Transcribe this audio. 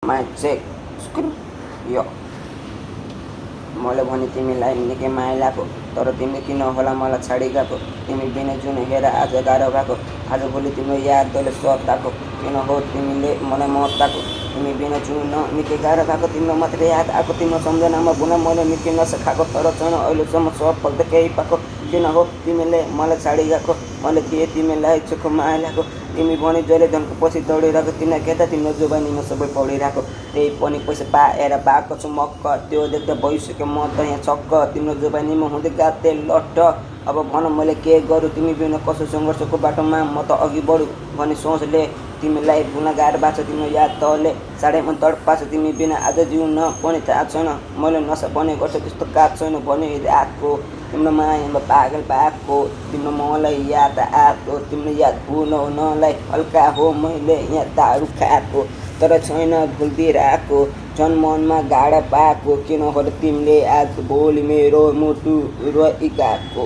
Mic check यो मैले भने तिमीलाई निकै माया लाग्यो, तर तिमी किन होला मलाई छाडी गएको। तिमी बिना जुन हेर आज गाह्रो भएको, आजभोलि तिम्रो यादले सताएको। किन हो तिमीले मलाई मताएको, तिमी बिना जुन निकै गाह्रो भएको। तिम्रो मात्रै याद आएको, तिम्रो सम्झनामा बुना मैले निकै नसा खाएको, तर छैन अहिलेसम्म सफलता केही पाएको। किन हो तिमीले मलाई छाडी गएको, मैले थिएँ तिमीलाई चोखो माया लाग्यो। तिमी भने जहिले धनको पछि दौडिरहेको, किन केटा तिम्रो जुबानीमा सबै पढिरहेको। त्यही पनि पैसा पाएर भएको छु मक्क, त्यो देख्दा भइसक्यो म त यहाँ छक्क। तिम्रो जुबानीमा हुँदै गाते लट्ट, अब भन मैले के गरौँ। तिमी बिना कसो सङ्घर्षको बाटोमा म त अघि बढु भन्ने सोचले तिमीलाई भुल्न गाह्रो भएको छ। तिम्रो याद तले साह्रै मन तडपाएको छ, तिमी बिना आज जिउन पनि थाहा छैन। मैले नसा बने गर्छ त्यस्तो काज छैन भने आएको, तिम्रो मायामा पागल भएको। तिम्रो मलाई याद आएको, तिम्रो याद भुलाउनलाई हल्का हो मैले यहाँ दारू खाएको, तर छैन भुलिदिरहेको। झन् मनमा गाडा पाएको, किन हो तिमीले आज भोलि मेरो मुटु रोइगएको।